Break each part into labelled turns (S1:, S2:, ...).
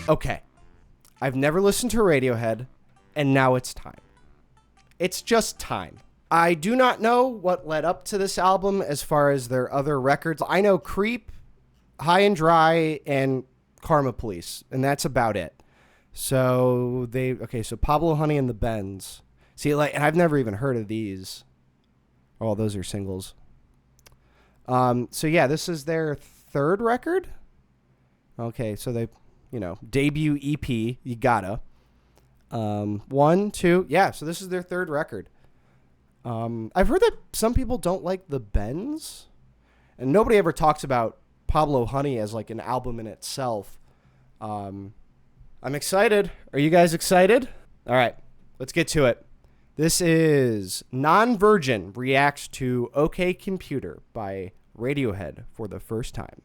S1: Okay. I've never listened to Radiohead, and now it's time. It's just time. I do not know what led up to this album as far as their other records. I know Creep, High and Dry, and Karma Police, and that's about it. So so Pablo Honey and the Bends. See, and I've never even heard of these. Oh, those are singles. So yeah, this is their third record. Okay, so they, debut EP, you gotta. 1, 2, yeah, so this is their third record. I've heard that some people don't like the Bends, and nobody ever talks about Pablo Honey as like an album in itself. I'm excited. Are you guys excited? All right, let's get to it. This is Non-Virgin reacts to OK Computer by Radiohead for the first time.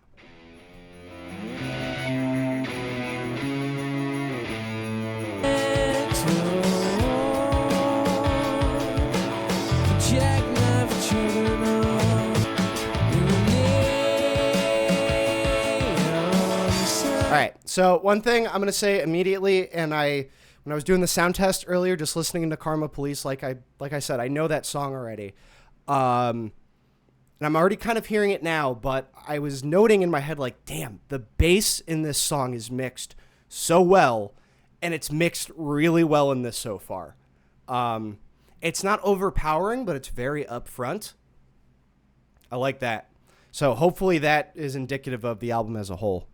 S1: All right, so one thing I'm going to say immediately, and when I was doing the sound test earlier, just listening to Karma Police, like I said, I know that song already. And I'm already kind of hearing it now, but I was noting in my head, like, damn, the bass in this song is mixed so well, and it's mixed really well in this so far. It's not overpowering, but it's very upfront. I like that. So hopefully that is indicative of the album as a whole.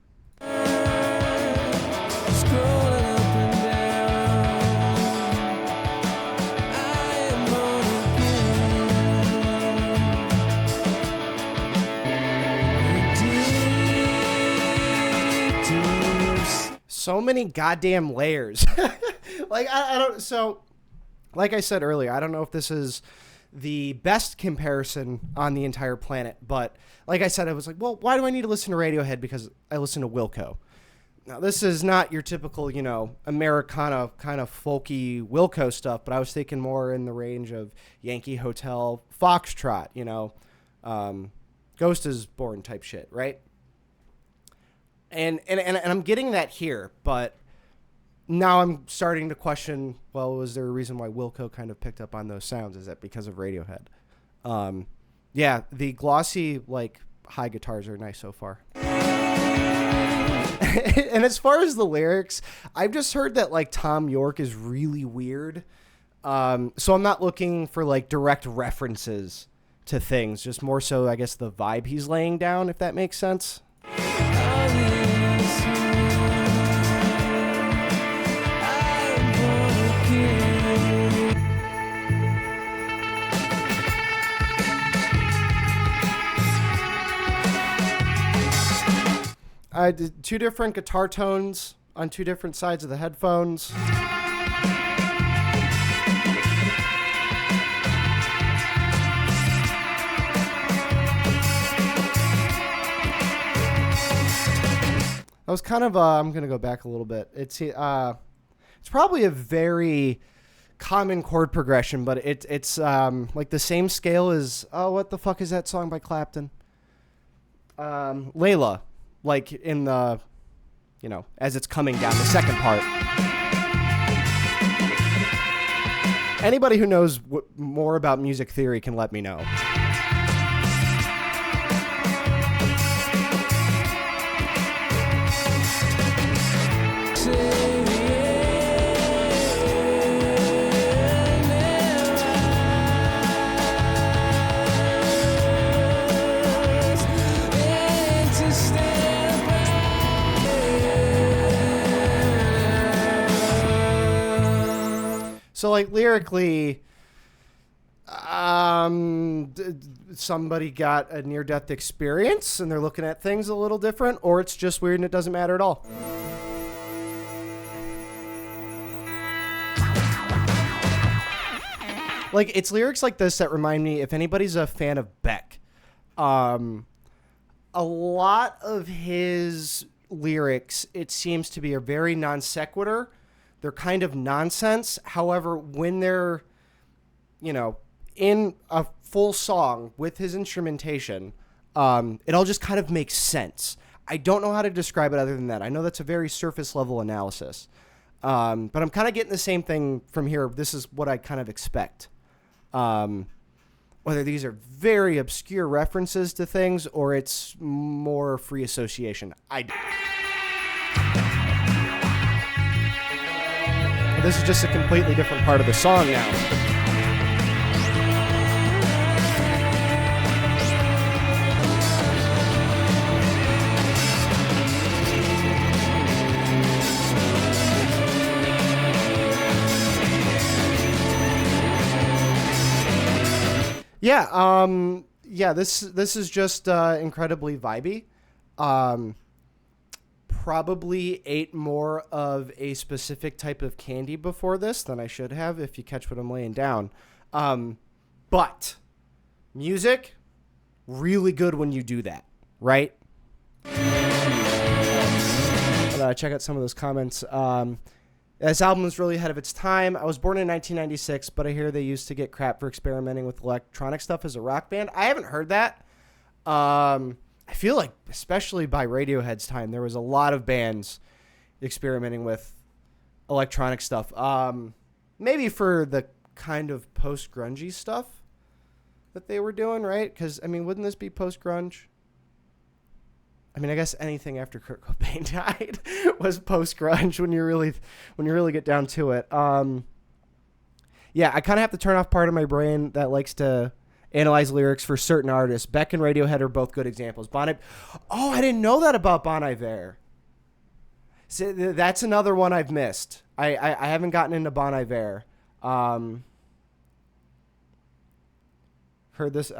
S1: So many goddamn layers. Like like I said earlier, I don't know if this is the best comparison on the entire planet, but like I said, I was like, well, why do I need to listen to Radiohead? Because I listen to Wilco. Now, this is not your typical, Americana kind of folky Wilco stuff, but I was thinking more in the range of Yankee Hotel, Foxtrot, Ghost is Born type shit, right? And I'm getting that here, but now I'm starting to question, well, was there a reason why Wilco kind of picked up on those sounds? Is that because of Radiohead? Yeah, the glossy, high guitars are nice so far. And as far as the lyrics, I've just heard that, Tom York is really weird. So I'm not looking for, direct references to things, just more so, I guess, the vibe he's laying down, if that makes sense. I did 2 different guitar tones on 2 different sides of the headphones. I was kind of, I'm going to go back a little bit. It's probably a very common chord progression, but it's the same scale as, what the fuck is that song by Clapton? Layla. In the, as it's coming down, the second part. Anybody who knows more about music theory can let me know. So, lyrically, somebody got a near-death experience and they're looking at things a little different, or it's just weird and it doesn't matter at all. It's lyrics like this that remind me, if anybody's a fan of Beck, a lot of his lyrics, it seems to be a very non sequitur. They're kind of nonsense. However, when they're, in a full song with his instrumentation, it all just kind of makes sense. I don't know how to describe it other than that. I know that's a very surface level analysis. But I'm kind of getting the same thing from here. This is what I kind of expect. Whether these are very obscure references to things or it's more free association. This is just a completely different part of the song now. Yeah, this is just incredibly vibey. Probably ate more of a specific type of candy before this than I should have, if you catch what I'm laying down. But music, really good when you do that, right? Check out some of those comments. This album is really ahead of its time. I was born in 1996, but I hear they used to get crap for experimenting with electronic stuff as a rock band. I haven't heard that. I feel like, especially by Radiohead's time, there was a lot of bands experimenting with electronic stuff. Maybe for the kind of post-grungy stuff that they were doing, right? Because, I mean, wouldn't this be post-grunge? I mean, I guess anything after Kurt Cobain died was post-grunge when you really get down to it. Yeah, I kind of have to turn off part of my brain that likes to analyze lyrics for certain artists. Beck and Radiohead are both good examples. Oh, I didn't know that about Bon Iver. So that's another one I've missed. I haven't gotten into Bon Iver. Heard this.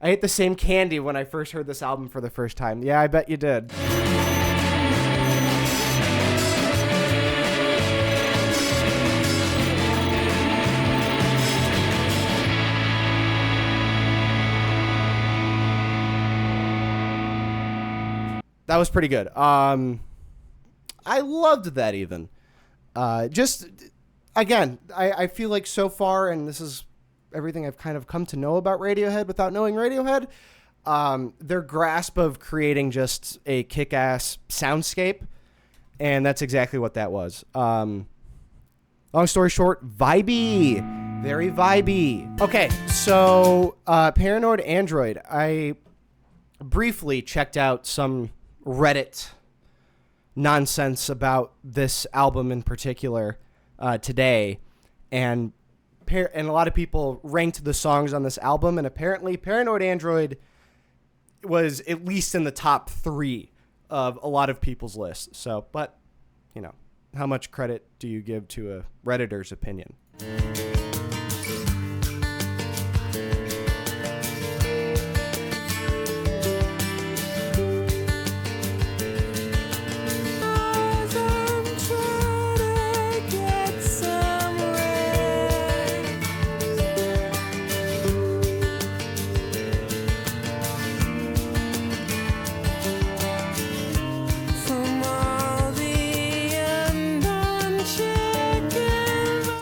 S1: I ate the same candy when I first heard this album for the first time. Yeah, I bet you did. That was pretty good. I loved that even. Just, again, I feel like so far, and this is everything I've kind of come to know about Radiohead without knowing Radiohead, their grasp of creating just a kick-ass soundscape, and that's exactly what that was. Long story short, vibey. Very vibey. Okay, so Paranoid Android. I briefly checked out some Reddit nonsense about this album in particular today, and a lot of people ranked the songs on this album, and apparently Paranoid Android was at least in the top 3 of a lot of people's lists. So, but, you know, how much credit do you give to a Redditor's opinion?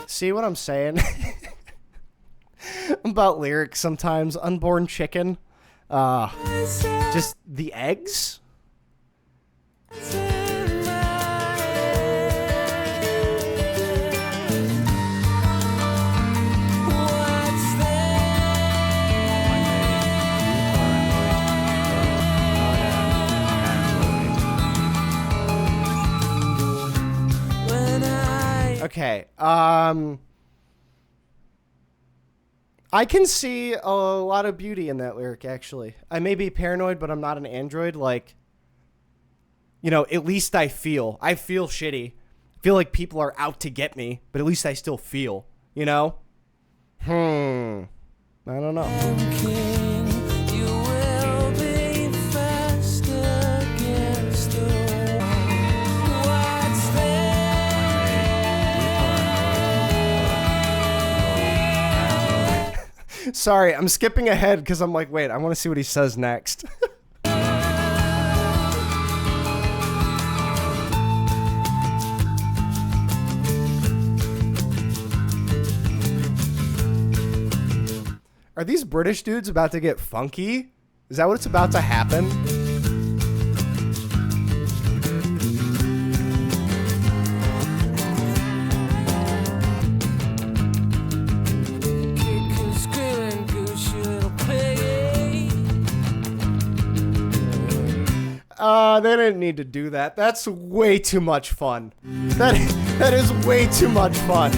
S1: See what I'm saying about lyrics sometimes? Unborn chicken. Just the eggs? Okay, I can see a lot of beauty in that lyric, actually. I may be paranoid, but I'm not an android. Like, you know, at least I feel shitty. I feel like people are out to get me, but at least I still feel, you know? I don't know. Sorry, I'm skipping ahead because I'm like, wait, I want to see what he says next. Are these British dudes about to get funky? Is that what's about to happen? They didn't need to do that. That's way too much fun. That is way too much fun.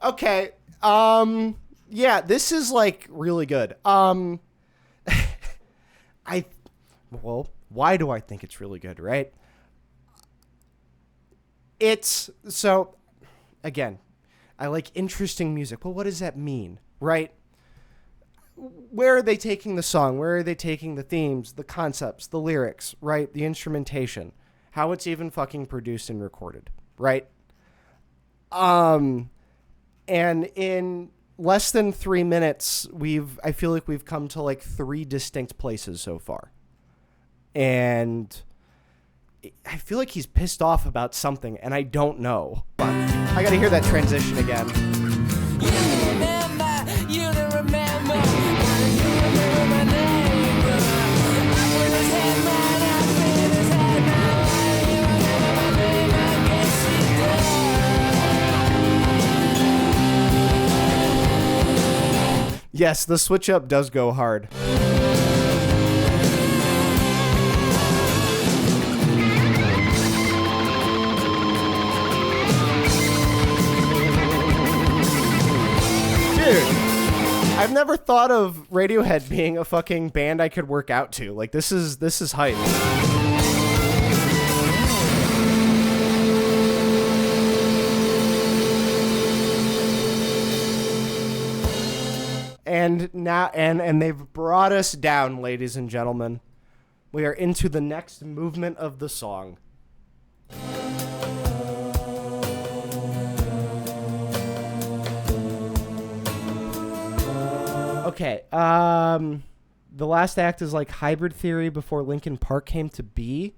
S1: Okay. Yeah, this is like really good. Well, why do I think it's really good, right? It's so again, I like interesting music. Well, what does that mean, right? Where are they taking the song? Where are they taking the themes, the concepts, the lyrics, right? The instrumentation, how it's even fucking produced and recorded, right? And in less than 3 minutes, I feel like we've come to like 3 distinct places so far. And I feel like he's pissed off about something, and I don't know. But I gotta hear that transition again. Yes, the switch up does go hard. Dude, I've never thought of Radiohead being a fucking band I could work out to. Like, this is hype. And now, and they've brought us down, ladies and gentlemen. We are into the next movement of the song. Okay, the last act is like Hybrid Theory before Linkin Park came to be.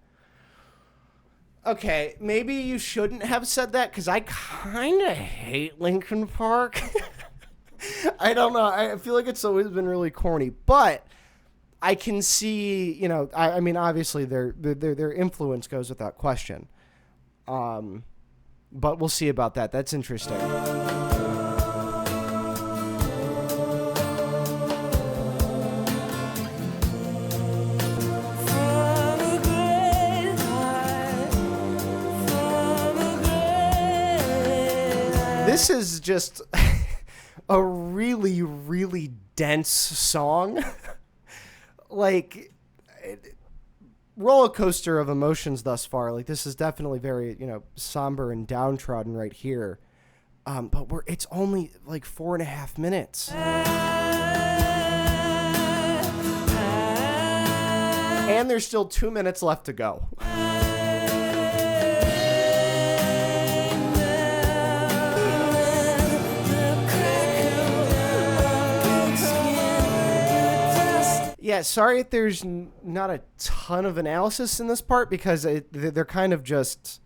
S1: Okay, maybe you shouldn't have said that, because I kind of hate Linkin Park. I don't know. I feel like it's always been really corny, but I can see, you know, I mean, obviously their influence goes without question. But we'll see about that. That's interesting. This is just a really, really dense song. Like, roller coaster of emotions thus far. Like, this is definitely very, you know, somber and downtrodden right here. But it's only like 4.5 minutes. And there's still 2 minutes left to go. Yeah, sorry if there's not a ton of analysis in this part, because they're kind of just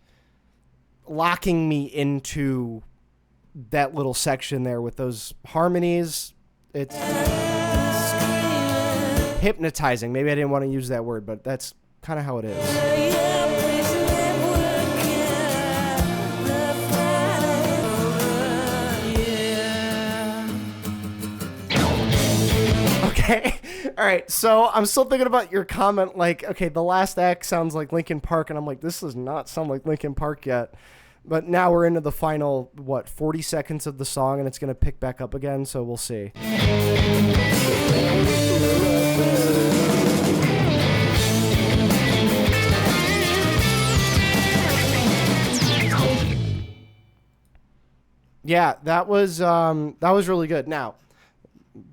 S1: locking me into that little section there with those harmonies. It's hypnotizing. Maybe I didn't want to use that word, but that's kind of how it is. Okay. All right. So I'm still thinking about your comment. Like, okay, the last act sounds like Linkin Park. And I'm like, this does not sound like Linkin Park yet. But now we're into the final, 40 seconds of the song, and it's going to pick back up again. So we'll see. Yeah, that was really good. Now,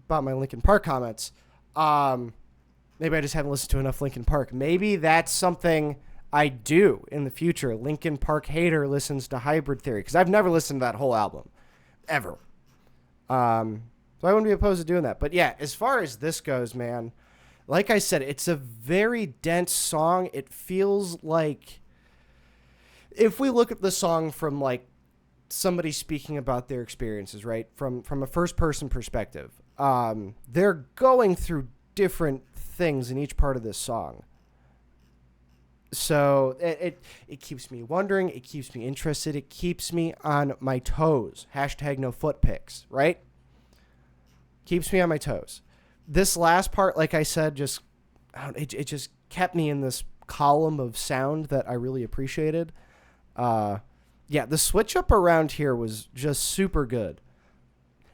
S1: about my Linkin Park comments, maybe I just haven't listened to enough Linkin Park. Maybe that's something I do in the future. Linkin Park hater listens to Hybrid Theory, because I've never listened to that whole album, ever. So I wouldn't be opposed to doing that. But yeah, as far as this goes, man, like I said, it's a very dense song. It feels like, if we look at the song from like somebody speaking about their experiences, right? From a first person perspective, they're going through different things in each part of this song. So it keeps me wondering. It keeps me interested. It keeps me on my toes. Hashtag no foot pics, right? Keeps me on my toes. This last part, like I said, it just kept me in this column of sound that I really appreciated. Yeah, the switch up around here was just super good.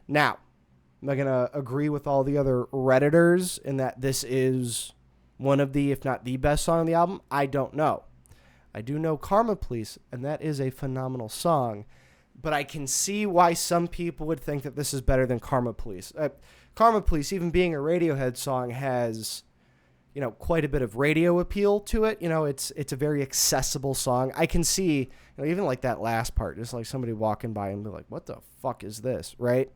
S1: Now, am I going to agree with all the other Redditors in that this is one of the, if not the best song on the album? I don't know. I do know Karma Police, and that is a phenomenal song. But I can see why some people would think that this is better than Karma Police. Karma Police, even being a Radiohead song, has, quite a bit of radio appeal to it. It's a very accessible song. I can see, even like that last part, just like somebody walking by and be like, what the fuck is this, right?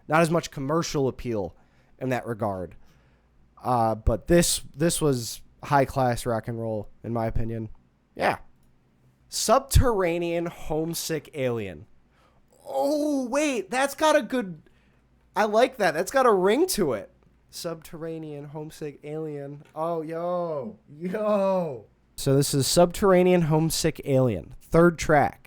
S1: Not as much commercial appeal in that regard. But this was high-class rock and roll, in my opinion. Yeah. Subterranean, Homesick, Alien. Oh, wait, that's got a good... I like that. That's got a ring to it. Subterranean, Homesick, Alien. Oh, yo. So this is Subterranean, Homesick, Alien. Third track.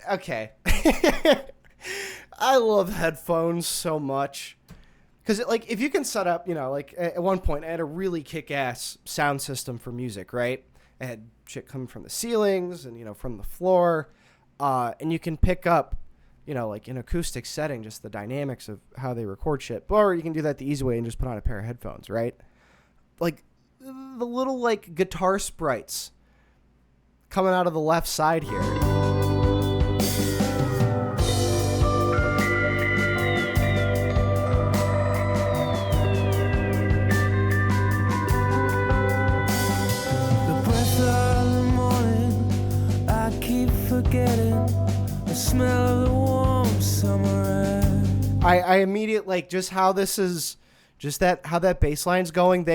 S1: Okay. I love headphones so much. Because, if you can set up, at one point, I had a really kick-ass sound system for music, right? I had shit coming from the ceilings and, from the floor. And you can pick up, in acoustic setting, just the dynamics of how they record shit. Or you can do that the easy way and just put on a pair of headphones, right? Like, the little, guitar sprites coming out of the left side here.
S2: Smell of the warm summer air.
S1: I immediately just how this is, just how that bass line's going.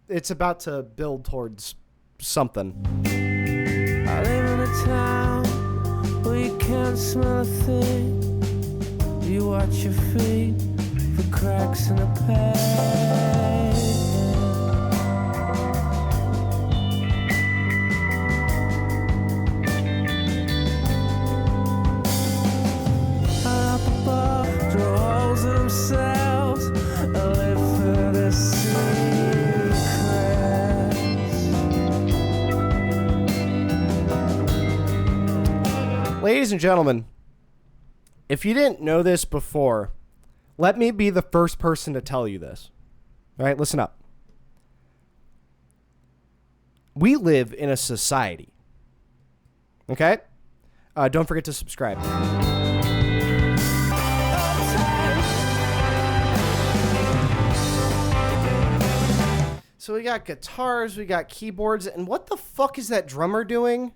S1: It's about to build towards something.
S2: I live in a town where you can't smell a thing. You watch your feet for cracks in the pavement. Themselves live for the secrets.
S1: Ladies and gentlemen, if you didn't know this before, let me be the first person to tell you this. All right, listen up. We live in a society. Okay? Don't forget to subscribe. So we got guitars, we got keyboards, and what the fuck is that drummer doing?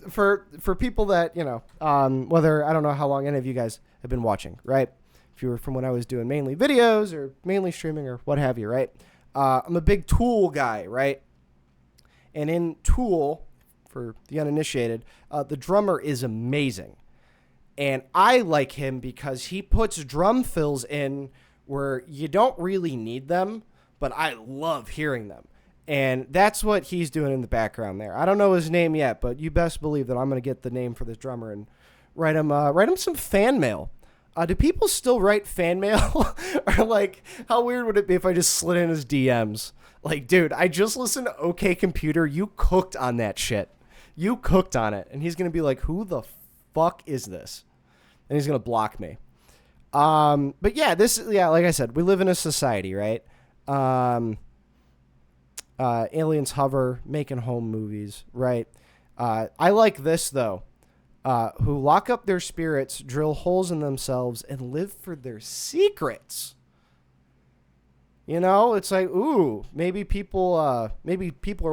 S1: For people that, whether, I don't know how long any of you guys have been watching, right? If you were from when I was doing mainly videos or mainly streaming or what have you, right? I'm a big Tool guy, right? And in Tool, for the uninitiated, the drummer is amazing. And I like him because he puts drum fills in where you don't really need them, but I love hearing them. And that's what he's doing in the background there. I don't know his name yet, but you best believe that I'm going to get the name for this drummer and write him some fan mail. Do people still write fan mail? Or how weird would it be if I just slid in his DMs? Dude, I just listened to OK Computer. You cooked on that shit. You cooked on it. And he's going to be like, who the fuck is this? And he's going to block me. But yeah, like I said, we live in a society, right? Aliens hover, making home movies, right? I like this, though. Who lock up their spirits, drill holes in themselves, and live for their secrets. You know, it's like, ooh, maybe people are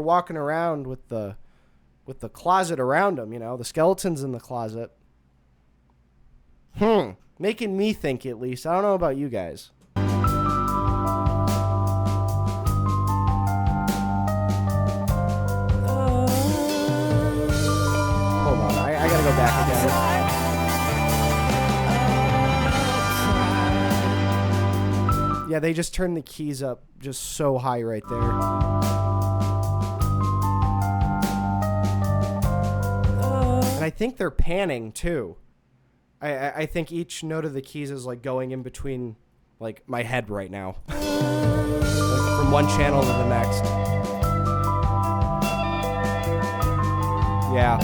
S1: walking around with the closet around them. You know, the skeletons in the closet. Making me think, at least. I don't know about you guys. Hold on, I gotta go back again. Yeah, they just turned the keys up just so high right there. And I think they're panning too. I think each note of the keys is like going in between like my head right now. Like from one channel to the next. Yeah.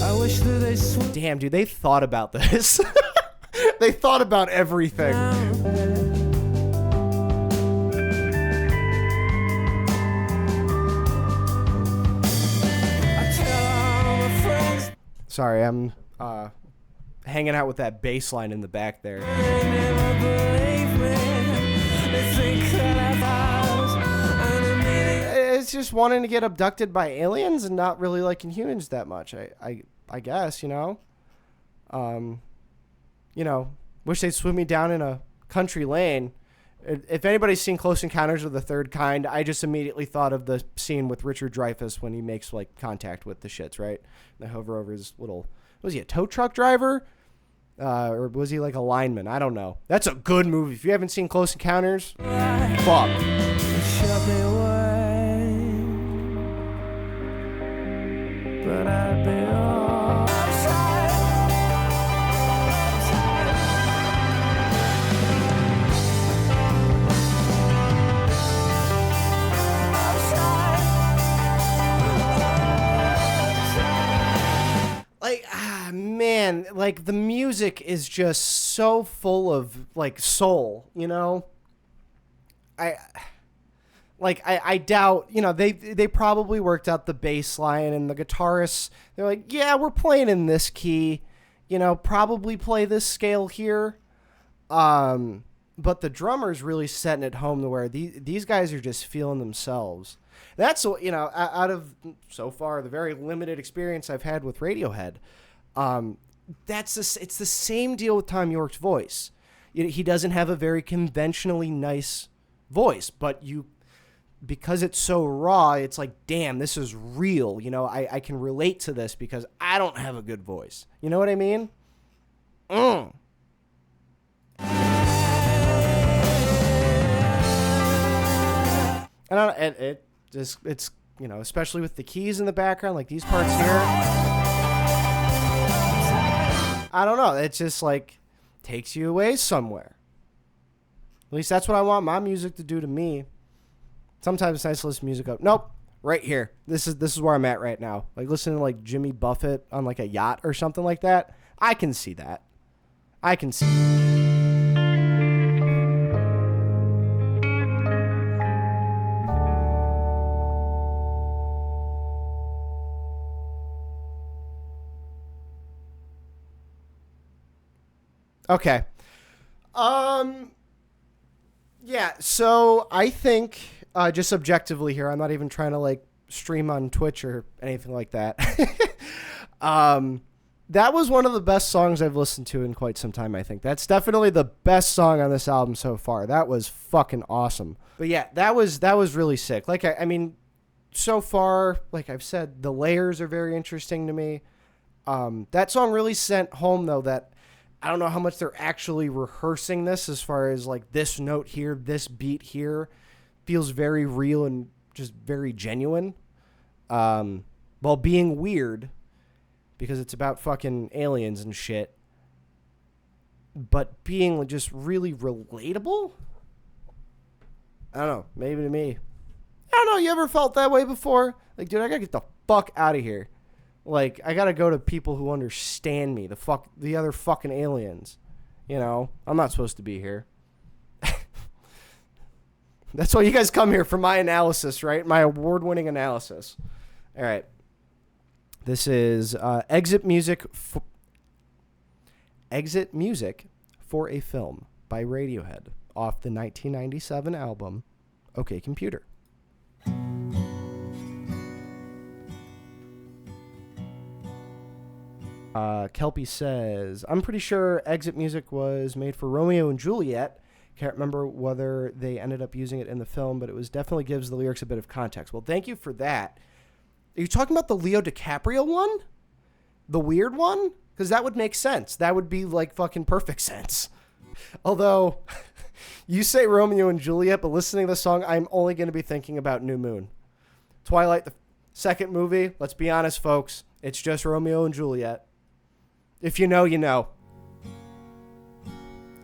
S2: I wish that they
S1: damn, dude, they thought about this. They thought about everything. Sorry, I'm hanging out with that bass line in the back there. It's just wanting to get abducted by aliens and not really liking humans that much. I guess, you know. Wish they'd swim me down in a country lane. If anybody's seen Close Encounters of the Third Kind, I just immediately thought of the scene with Richard Dreyfuss when he makes like contact with the shits, right? They hover over his little, was he a tow truck driver? Or was he like a lineman? I don't know. That's a good movie. If you haven't seen Close Encounters, fuck.
S2: shut me away, but I'd be all
S1: like, man, like the music is just so full of like soul, you know? I doubt, you know, they probably worked out the bass line and the guitarists. They're like, yeah, we're playing in this key, you know, probably play this scale here. But the drummer's really setting it home to where these guys are just feeling themselves. That's what, you know, out of so far the very limited experience I've had with Radiohead. It's the same deal with Thom Yorke's voice. He doesn't have a very conventionally nice voice, but because it's so raw, it's like, damn, this is real. You know, I can relate to this because I don't have a good voice. You know what I mean? And it's, you know, especially with the keys in the background, like these parts here. I don't know. It's just like takes you away somewhere. At least that's what I want my music to do to me. Sometimes it's nice to listen to music up. Nope. Right here. This is where I'm at right now. Like listening to like Jimmy Buffett on like a yacht or something like that. I can see that. I can see. Okay. Yeah, so I think, just objectively here, I'm not even trying to, like, stream on Twitch or anything like that. That was one of the best songs I've listened to in quite some time, I think. That's definitely the best song on this album so far. That was fucking awesome. But yeah, that was really sick. Like, I mean, so far, like I've said, the layers are very interesting to me. That song really sent home, though, that I don't know how much they're actually rehearsing this as far as like this note here, this beat here feels very real and just very genuine. While being weird because it's about fucking aliens and shit, but being just really relatable. I don't know, maybe to me. don't know. You ever felt that way before? Like, dude, I gotta get the fuck out of here. Like, I gotta go to people who understand me. The other fucking aliens. You know, I'm not supposed to be here. That's why you guys come here, for my analysis, right? My award-winning analysis. All right. This is Exit Music for a Film by Radiohead off the 1997 album OK Computer. Kelpie says, I'm pretty sure Exit Music was made for Romeo and Juliet. Can't remember whether they ended up using it in the film, but it was definitely gives the lyrics a bit of context. Well, thank you for that. Are you talking about the Leo DiCaprio one? The weird one? Because that would make sense. That would be like fucking perfect sense. Although, you say Romeo and Juliet, but listening to the song, I'm only going to be thinking about New Moon. Twilight, the second movie, let's be honest, folks. It's just Romeo and Juliet. If you know, you know.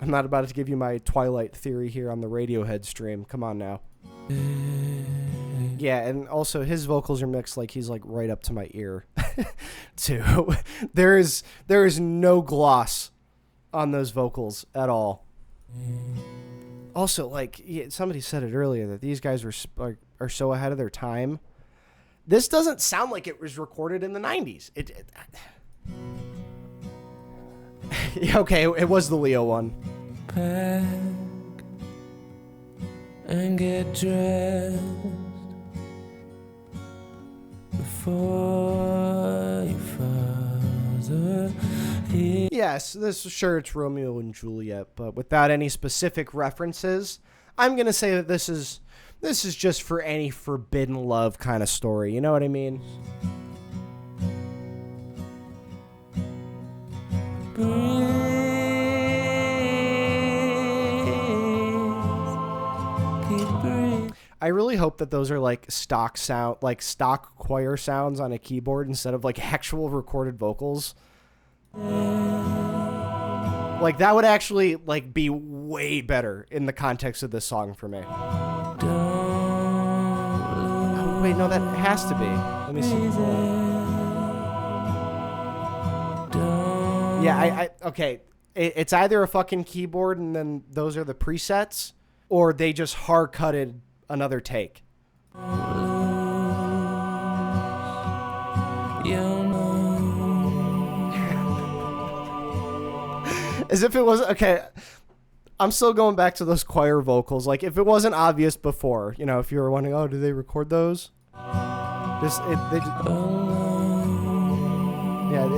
S1: I'm not about to give you my Twilight theory here on the Radiohead stream. Come on now. Yeah, and also his vocals are mixed like he's like right up to my ear, too. There is no gloss on those vocals at all. Also, like somebody said it earlier that these guys are so ahead of their time. This doesn't sound like it was recorded in the 90s. Okay, it was the Leo one.
S2: Pack and get dressed before your father.
S1: Yes, sure it's Romeo and Juliet, but without any specific references, I'm gonna say that this is just for any forbidden love kind of story. You know what I mean? I really hope that those are like stock choir sounds on a keyboard instead of like actual recorded vocals. Like that would actually like be way better in the context of this song for me. Oh, wait, no, that has to be. Let me see. Yeah, okay. It's either a fucking keyboard and then those are the presets, or they just hard cutted another take. As if it was okay. I'm still going back to those choir vocals. Like if it wasn't obvious before, you know, if you were wondering, oh, do they record those? It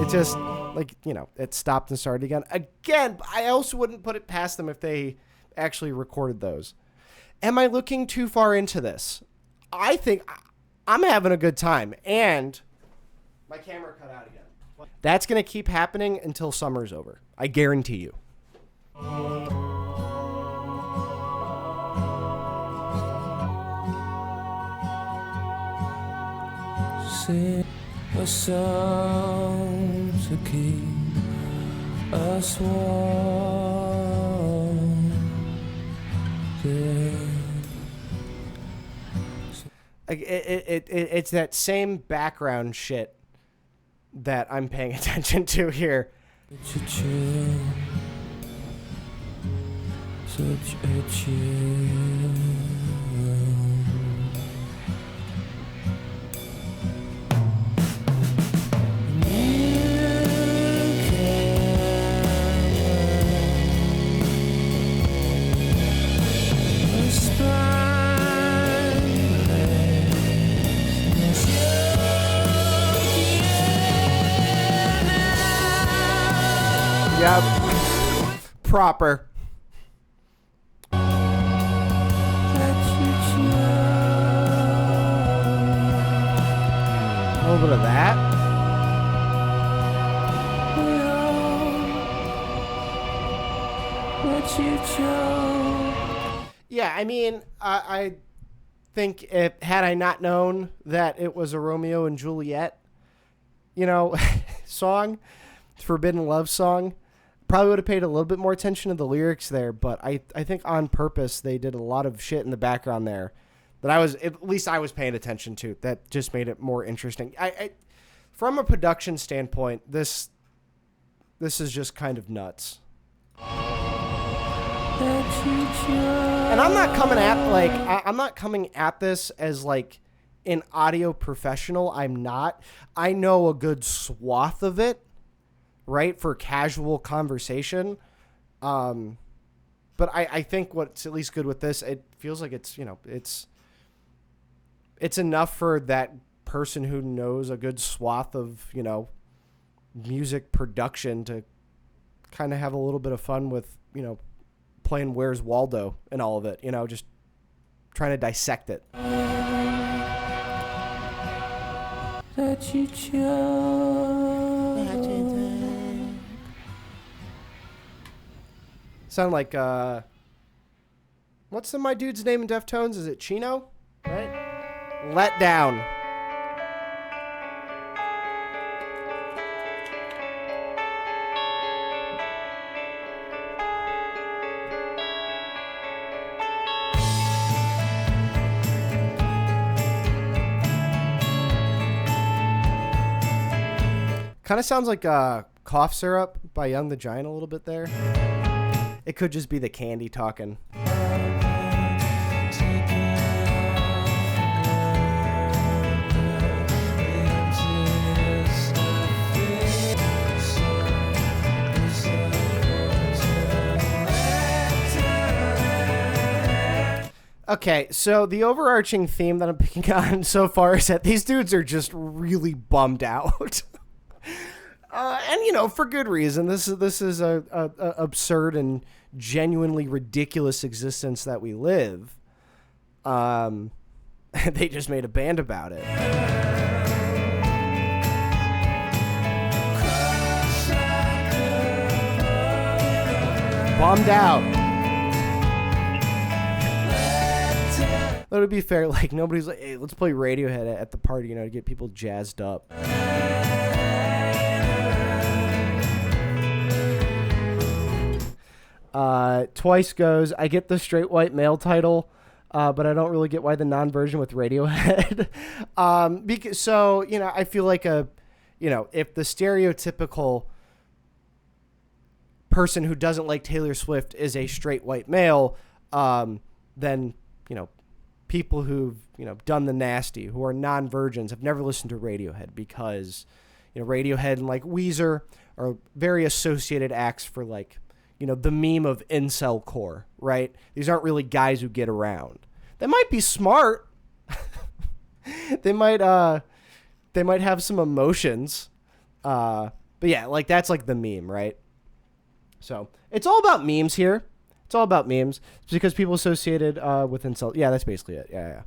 S1: just like, you know, it stopped and started again. Again, I also wouldn't put it past them if they actually recorded those. Am I looking too far into this? I think I'm having a good time, and my camera cut out again. That's going to keep happening until summer's over. I guarantee you.
S2: Sing a song to keep us warm.
S1: It's that same background shit that I'm paying attention to here.
S2: Such a chill. Such a chill.
S1: Yep. Proper. A little bit of that. Yeah, I mean, I think had I not known that it was a Romeo and Juliet, you know, song, forbidden love song, probably would have paid a little bit more attention to the lyrics there, but I think on purpose they did a lot of shit in the background there that I was, at least I was paying attention to, that just made it more interesting. I from a production standpoint, this is just kind of nuts. And I'm not coming at I'm not coming at this as like an audio professional. I'm not. I know a good swath of it, right, for casual conversation. But I think what's at least good with this, it feels like it's, it's enough for that person who knows a good swath of, music production to kind of have a little bit of fun with, playing Where's Waldo and all of it, just trying to dissect it. Sound like, what's my dude's name in Deftones? Is it Chino? Right? Let Down. Kind of sounds like Cough Syrup by Young the Giant a little bit there. It could just be the candy talking. Okay, so the overarching theme that I'm picking on so far is that these dudes are just really bummed out. And for good reason. This is a absurd and genuinely ridiculous existence that we live. They just made a band about it. Bummed out. But to be fair, like nobody's like, hey, let's play Radiohead at the party, to get people jazzed up. Twice goes, I get the straight white male title, but I don't really get why the non-version with Radiohead. I feel like if the stereotypical person who doesn't like Taylor Swift is a straight white male, then, people who've, done the nasty, who are non-virgins, have never listened to Radiohead because, Radiohead and like Weezer are very associated acts for like, the meme of incel core, right? These aren't really guys who get around. They might be smart. They might have some emotions. But yeah, like that's like the meme, right? So it's all about memes here. It's all about memes. It's because people associated with incel. Yeah, that's basically it. Yeah.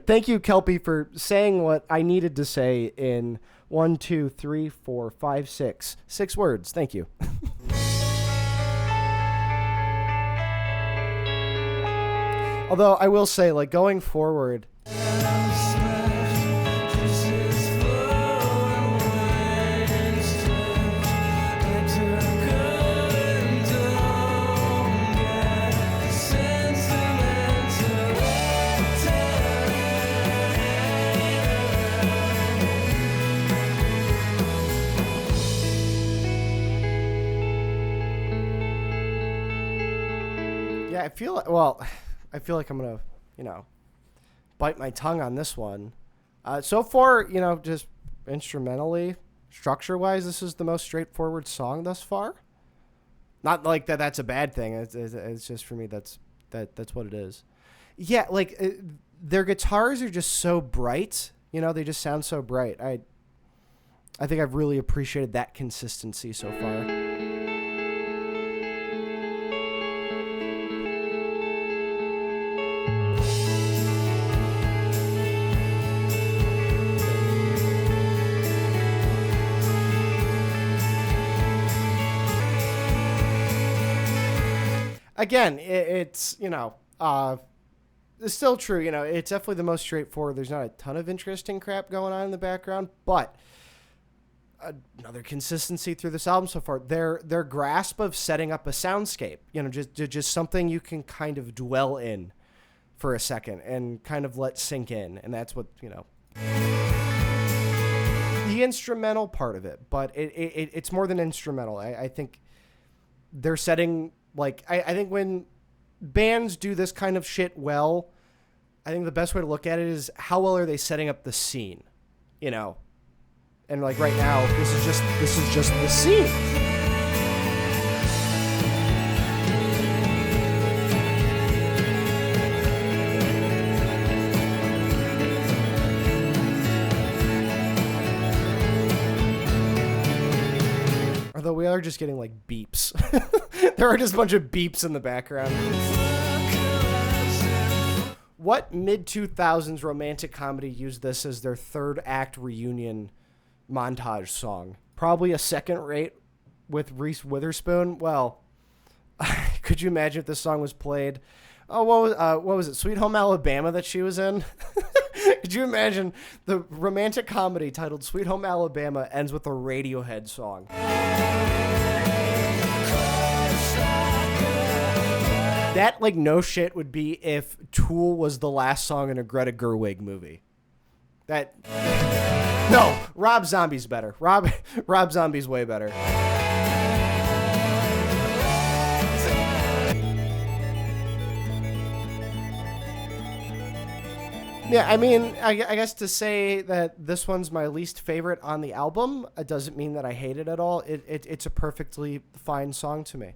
S1: Thank you, Kelpie, for saying what I needed to say in 1, 2, 3, 4, 5, 6. 6 words. Thank you. Although I will say, like, going forward, I feel like I'm gonna, bite my tongue on this one. So far, just instrumentally, structure-wise, this is the most straightforward song thus far. Not like that. That's a bad thing. It's just for me. That's what it is. Yeah, like their guitars are just so bright. They just sound so bright. I think I've really appreciated that consistency so far. Again, it's, it's still true. It's definitely the most straightforward. There's not a ton of interesting crap going on in the background, but another consistency through this album so far, their grasp of setting up a soundscape, just something you can kind of dwell in for a second and kind of let sink in. And that's what, the instrumental part of it, but it's more than instrumental. I think they're setting, like, I think when bands do this kind of shit well, I think the best way to look at it is how well are they setting up the scene, and like right now, this is just the scene. Although we are just getting like beeps. There are just a bunch of beeps in the background. What mid-2000s romantic comedy used this as their third act reunion montage song? Probably a second rate with Reese Witherspoon. Well, could you imagine if this song was played? Oh, what was it? Sweet Home Alabama that she was in? Could you imagine the romantic comedy titled Sweet Home Alabama ends with a Radiohead song? That, like, no shit would be if Tool was the last song in a Greta Gerwig movie. No, Rob Zombie's better. Rob Zombie's way better. Yeah, I mean, I guess to say that this one's my least favorite on the album, it doesn't mean that I hate it at all. It's a perfectly fine song to me.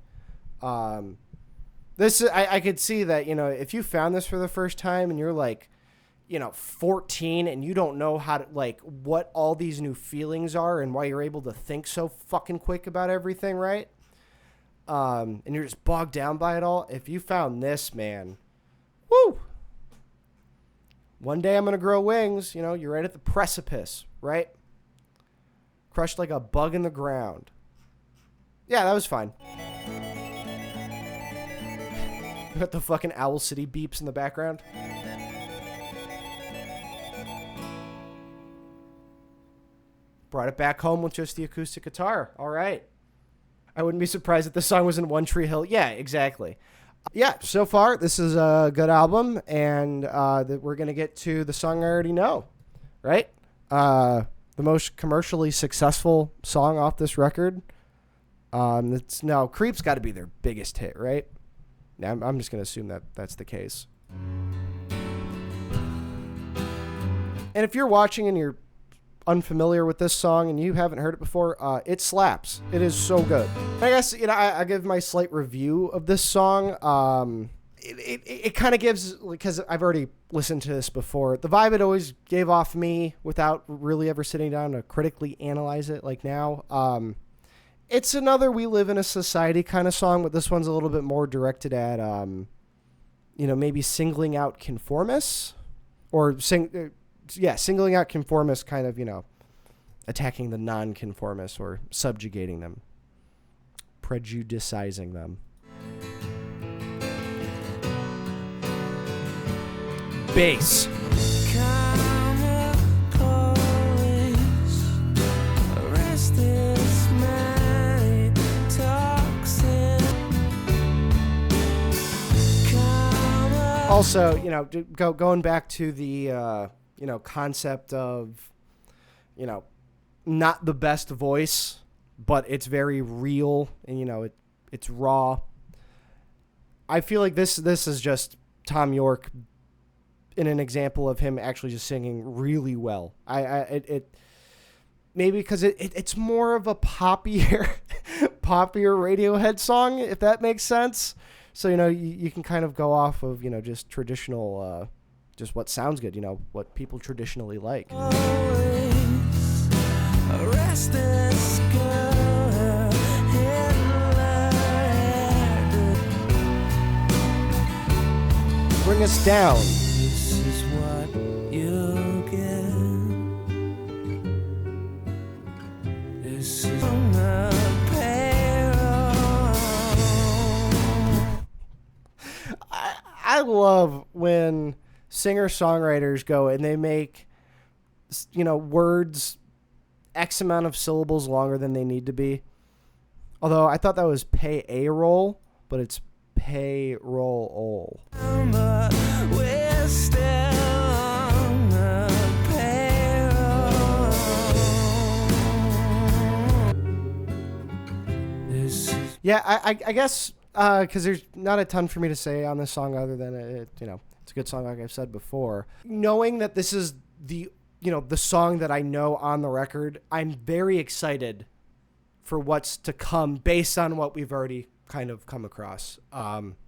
S1: I could see that, if you found this for the first time and you're like, 14 and you don't know how to, like, what all these new feelings are and why you're able to think so fucking quick about everything, right? And you're just bogged down by it all. If you found this, man, woo! One day I'm going to grow wings. You're right at the precipice, right? Crushed like a bug in the ground. Yeah, that was fine. Got the fucking Owl City beeps in the background. Brought it back home with just the acoustic guitar. All right. I wouldn't be surprised if the song was in One Tree Hill. Yeah, exactly. Yeah, so far, this is a good album, and we're going to get to the song I already know, right? The most commercially successful song off this record. Creep's got to be their biggest hit, right? Now, I'm just going to assume that that's the case. And if you're watching and you're unfamiliar with this song and you haven't heard it before, it slaps. It is so good. I guess, I give my slight review of this song. It kind of gives, because I've already listened to this before, the vibe it always gave off me without really ever sitting down to critically analyze it like now. It's another We Live in a Society kind of song, but this one's a little bit more directed at, maybe singling out conformists or singling out conformists, kind of, attacking the non-conformists or subjugating them, prejudicizing them. Bass. Also, going back to the, concept of, not the best voice, but it's very real and, it's raw. I feel like this is just Tom York in an example of him actually just singing really well. Maybe because it's more of a poppier Radiohead song, if that makes sense. So, you can kind of go off of, just traditional, just what sounds good, what people traditionally like. Bring us down.
S2: This is what you get. This is on the payroll.
S1: I love when singer-songwriters go and they make, words X amount of syllables longer than they need to be. Although I thought that was pay-a-roll, but it's payroll. Yeah, I guess because there's not a ton for me to say on this song other than it's a good song, like I've said before. Knowing that this is the song that I know on the record, I'm very excited for what's to come based on what we've already kind of come across.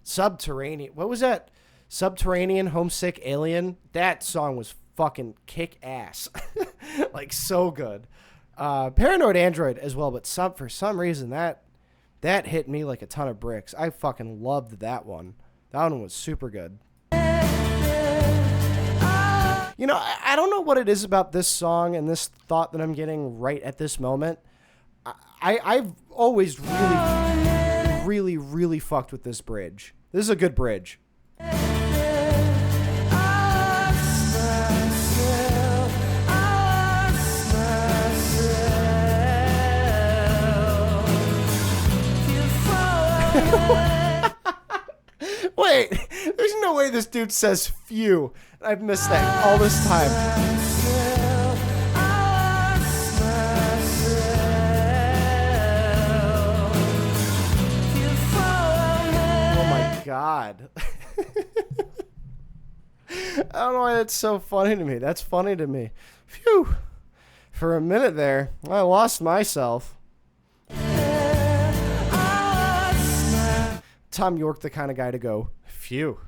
S1: Subterranean. What was that? Subterranean, Homesick, Alien. That song was fucking kick ass. Like, so good. Paranoid Android as well, but for some reason that hit me like a ton of bricks. I fucking loved that one. That one was super good. I don't know what it is about this song and this thought that I'm getting right at this moment. I've always really, really fucked with this bridge. This is a good bridge. Wait, there's no way this dude says phew. I've missed that all this time. Oh my God. I don't know why that's so funny to me. That's funny to me. Phew. For a minute there, I lost myself. Tom York, the kind of guy to go, phew.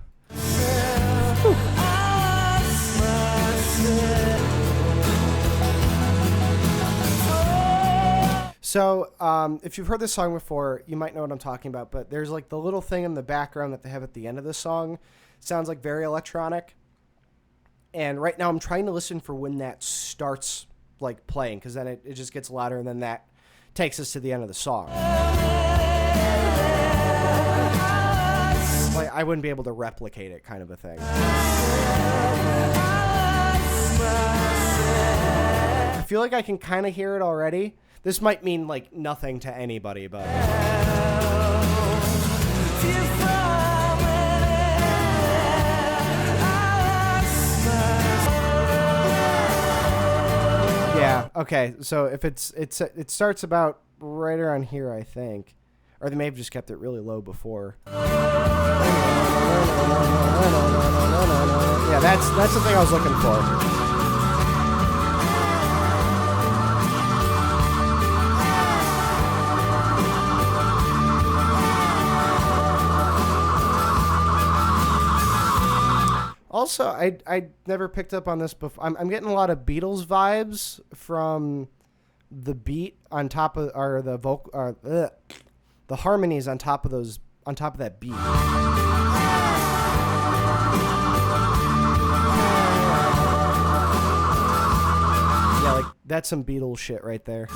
S1: So, if you've heard this song before, you might know what I'm talking about, but there's like the little thing in the background that they have at the end of the song. Sounds like very electronic. And right now I'm trying to listen for when that starts like playing, because then it just gets louder, and then that takes us to the end of the song. Like, I wouldn't be able to replicate it, kind of a thing. I feel like I can kind of hear it already. This might mean like nothing to anybody, but yeah, okay. So if it starts about right around here, I think. Or they may have just kept it really low before. Yeah, that's the thing I was looking for. Also, I never picked up on this before. I'm getting a lot of Beatles vibes from the beat on top of, or the vocal, the harmonies on top of that beat. Yeah, like that's some Beatles shit right there.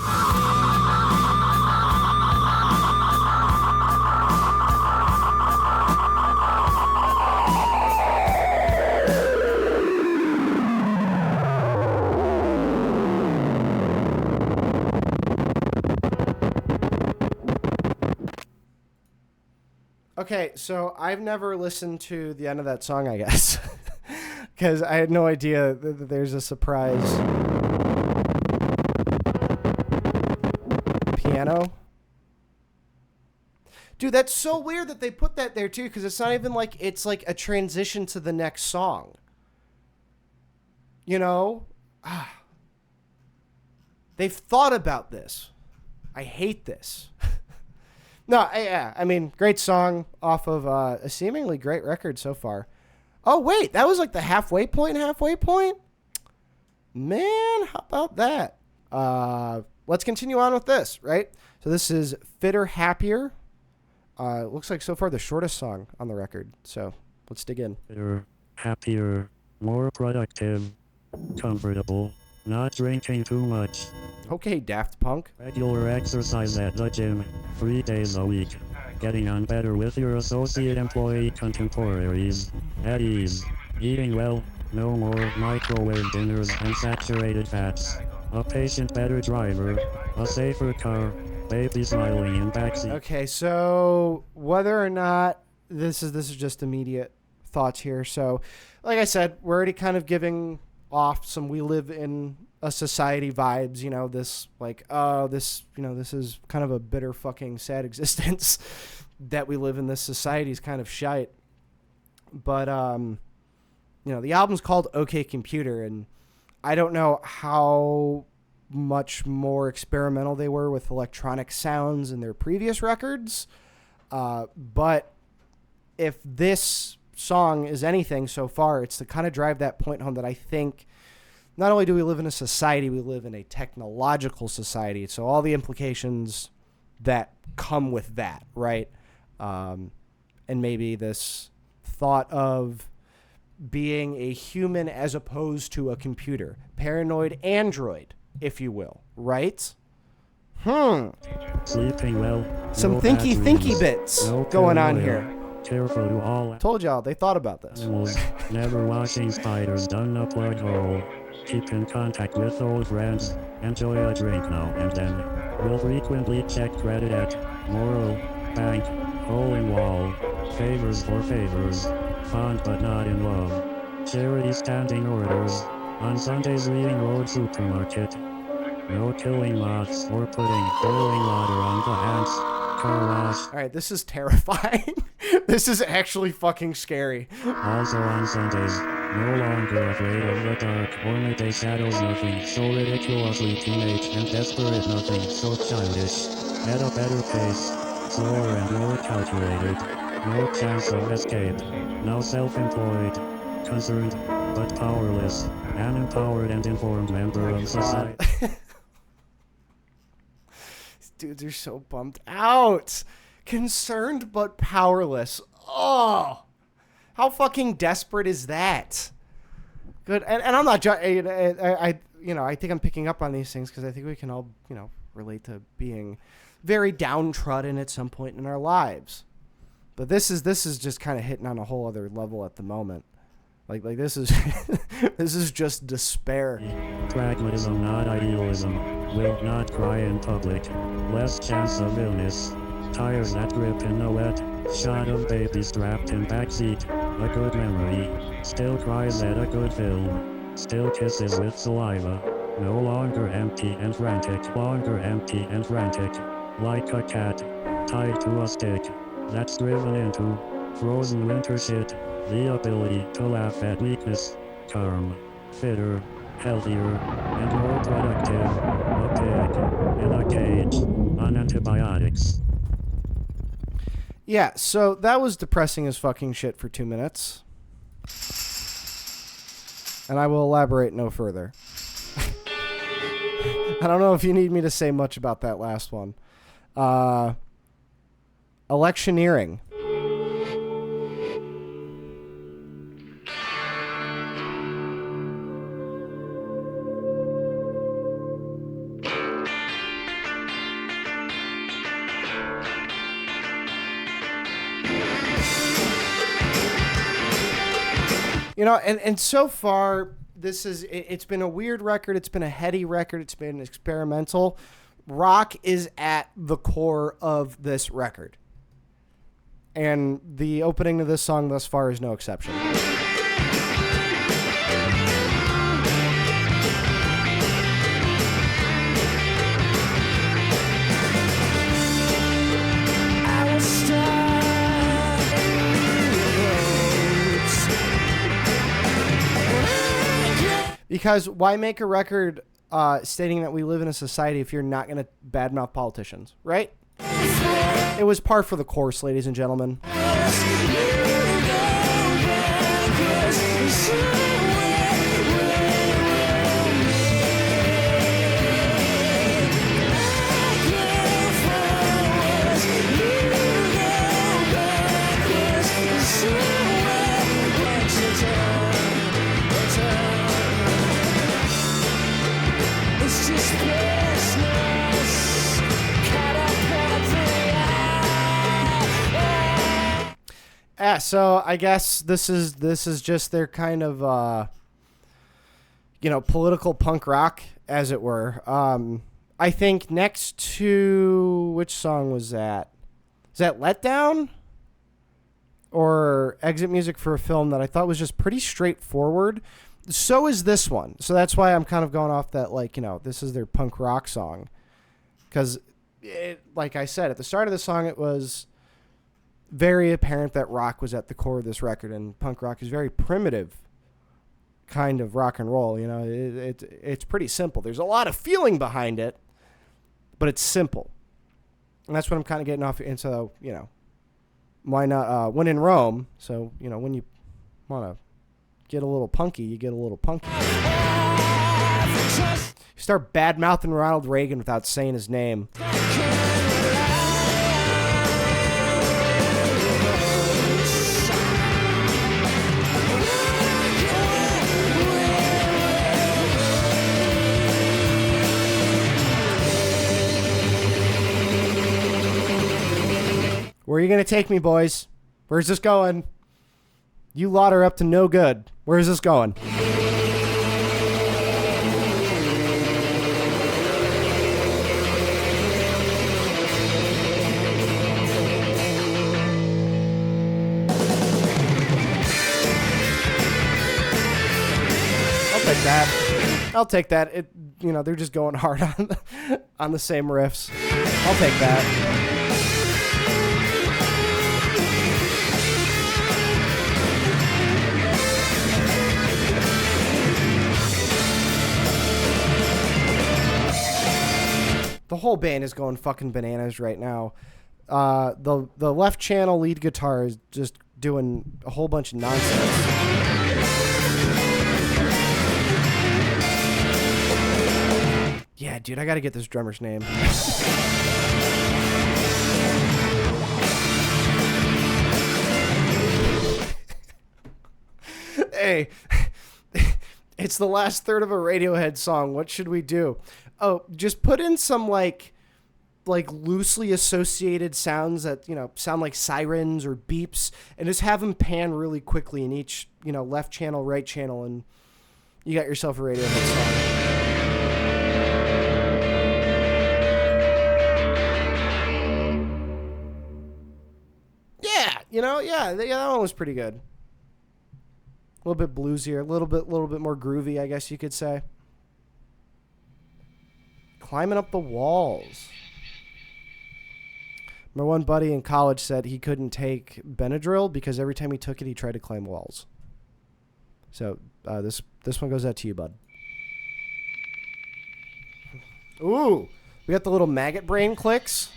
S1: Okay, so I've never listened to the end of that song, I guess, because I had no idea that there's a surprise piano. Dude, that's so weird that they put that there too, because it's not even like it's like a transition to the next song. You know? They've thought about this. I hate this. No, yeah, I mean, great song off of a seemingly great record so far. Oh, wait, that was like the halfway point? Man, how about that? Let's continue on with this, right? So this is Fitter, Happier. It looks like so far the shortest song on the record. So let's dig in.
S3: Fitter, happier, more productive, comfortable, not drinking too much.
S1: Okay, Daft Punk.
S3: Regular exercise at the gym, 3 days a week. Getting on better with your associate employee contemporaries. At ease. Eating well, no more microwave dinners and saturated fats. A patient better driver, a safer car, baby smiling in backseat.
S1: Okay, so whether or not this is just immediate thoughts here. So, like I said, we're already kind of giving off some We Live in a Society vibes, this like, oh, this is kind of a bitter fucking sad existence that we live in. This society is kind of shite. But, the album's called OK Computer, and I don't know how much more experimental they were with electronic sounds in their previous records. But if this song is anything so far, it's to kind of drive that point home that I think not only do we live in a society, we live in a technological society. So all the implications that come with that, right? And maybe this thought of being a human as opposed to a computer. Paranoid android, if you will, right?
S3: Sleeping well.
S1: Some
S3: no
S1: thinky bits
S3: no
S1: going on
S3: paranoia.
S1: here.
S3: Careful to all
S1: Told y'all, they thought about this.
S3: animals. Never watching spiders down a plug hole. Keep in contact with old friends. Enjoy a drink now and then. Will frequently check credit at Moral, Bank, Hole in Wall. Favors for favors. Fond but not in love. Charity standing orders. On Sundays reading Road Supermarket. No killing moths or putting boiling water on the hands. Car wash.
S1: All right, this is terrifying. This is actually fucking scary.
S3: Also on Sundays, no longer afraid of the dark or midday shadows, nothing so ridiculously teenage and desperate, nothing so childish. At a better pace, slower and more calculated, no chance of escape. Now self-employed, concerned, but powerless, an empowered and informed member of society.
S1: Dudes are so bummed out. Concerned but powerless. Oh, how fucking desperate is that? Good, and I'm not. I think I'm picking up on these things because I think we can all, relate to being very downtrodden at some point in our lives. But this is just kind of hitting on a whole other level at the moment. Like this is this is just despair.
S3: Pragmatism, not idealism. Will not cry in public. Less chance of illness. Tires that grip in the wet. Shot of baby strapped in backseat. A good memory. Still cries at a good film. Still kisses with saliva. No longer empty and frantic. Longer empty and frantic. Like a cat. Tied to a stick. That's driven into frozen winter shit. The ability to laugh at weakness. Calm. Fitter. Healthier. And more productive. A pig. In a cage. On antibiotics.
S1: Yeah, so that was depressing as fucking shit for 2 minutes. And I will elaborate no further. I don't know if you need me to say much about that last one. Electioneering. And so far, it's been a weird record. It's been a heady record. It's been experimental. Rock is at the core of this record. And the opening of this song thus far is no exception. Because why make a record stating that we live in a society if you're not going to badmouth politicians, right? It was par for the course, ladies and gentlemen. Yeah, so I guess this is just their kind of political punk rock, as it were. I think next to which song was that? Is that Letdown? Or exit music for a film that I thought was just pretty straightforward. So is this one. So that's why I'm kind of going off that, like, you know, this is their punk rock song. Because, like I said, at the start of the song, it was very apparent that rock was at the core of this record, and punk rock is very primitive kind of rock and roll. You know, it's pretty simple. There's a lot of feeling behind it, but it's simple. And that's what I'm kind of getting off into, you know, why not, when in Rome. So, you know, when you want to get a little punky, you get a little punky. You start bad-mouthing Ronald Reagan without saying his name. Where are you going to take me, boys? Where's this going? You lot are up to no good. Where's this going? I'll take that. It, you know, they're just going hard on the same riffs. I'll take that. The whole band is going fucking bananas right now. The left channel lead guitar is just doing a whole bunch of nonsense. Yeah, dude, I gotta get this drummer's name. Hey, it's the last third of a Radiohead song. What should we do? Oh, just put in some like loosely associated sounds that, you know, sound like sirens or beeps, and just have them pan really quickly in each, you know, left channel, right channel, and you got yourself a Radiohead song. You know, yeah, that one was pretty good. A little bit bluesier, a little bit more groovy, I guess you could say. Climbing up the walls. My one buddy in college said he couldn't take Benadryl because every time he took it, he tried to climb walls. So this one goes out to you, bud. Ooh, we got the little maggot brain clicks.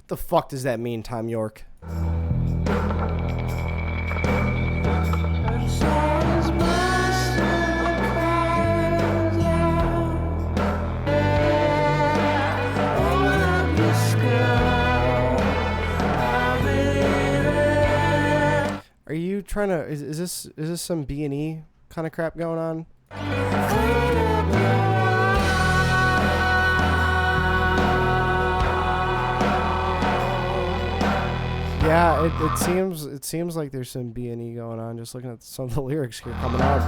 S1: The fuck does that mean, Tom York? Are you trying to? Is this some B&E kind of crap going on? Yeah, it seems like there's some B&E going on. Just looking at some of the lyrics here coming out.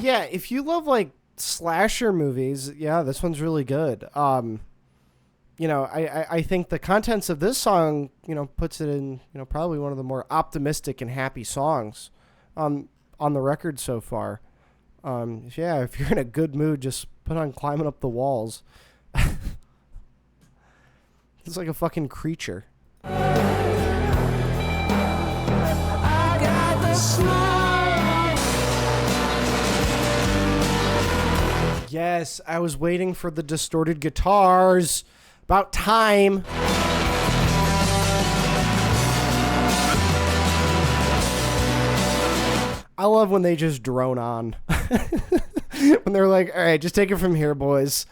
S1: Yeah, if you love like slasher movies, yeah, this one's really good. You know, I think the contents of this song, you know, puts it in, you know, probably one of the more optimistic and happy songs on the record so far. Yeah, if you're in a good mood, just put on Climbing Up the Walls. It's like a fucking creature. Yes, I was waiting for the distorted guitars. About time. I love when they just drone on. when they're like, all right, just take it from here, boys.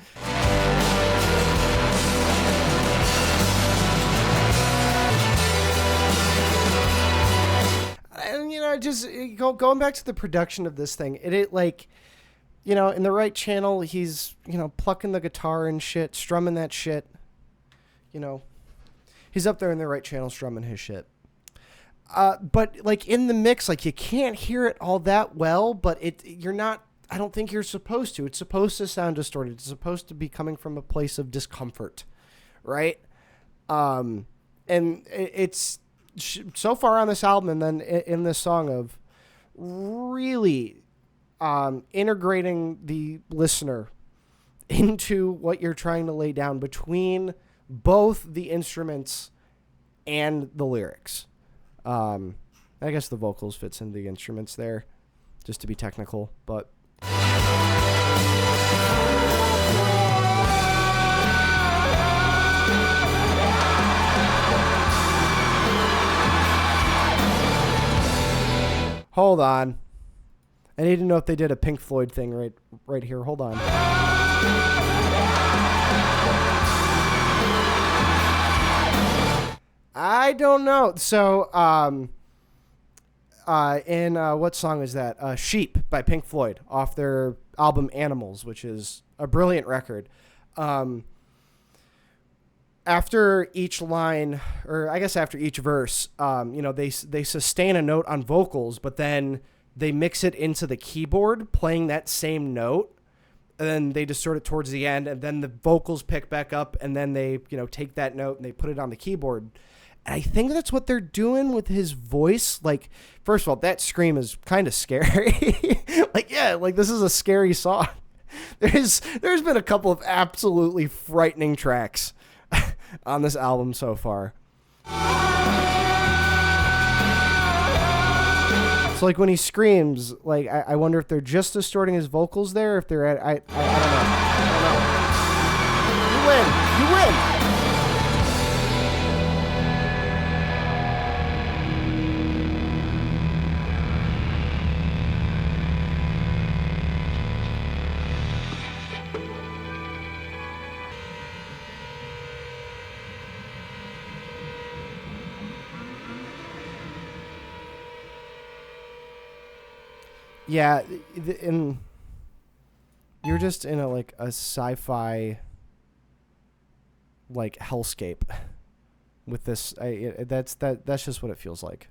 S1: And, just going back to the production of this thing, it like, in the right channel, he's, plucking the guitar and shit, strumming that shit. He's up there in the right channel strumming his shit. But like in the mix, like you can't hear it all that well, but you're not, I don't think you're supposed to. It's supposed to sound distorted. It's supposed to be coming from a place of discomfort, right? And it's so far on this album and then in this song of really integrating the listener into what you're trying to lay down between both the instruments and the lyrics. I guess the vocals fits into the instruments there, just to be technical, but... Hold on. I need to know if they did a Pink Floyd thing right here. Hold on. I don't know. So, in what song is that? Sheep by Pink Floyd off their album Animals, which is a brilliant record. After each line, or I guess after each verse, they sustain a note on vocals, but then they mix it into the keyboard, playing that same note, and then they distort it towards the end, and then the vocals pick back up, and then they, take that note and they put it on the keyboard. And I think that's what they're doing with his voice. Like, first of all, that scream is kind of scary. This is a scary song. There's been a couple of absolutely frightening tracks on this album so far. So like when he screams, like I wonder if they're just distorting his vocals there, if they're at I don't know. You win. Yeah, and you're just in a sci-fi hellscape with this. That's just what it feels like.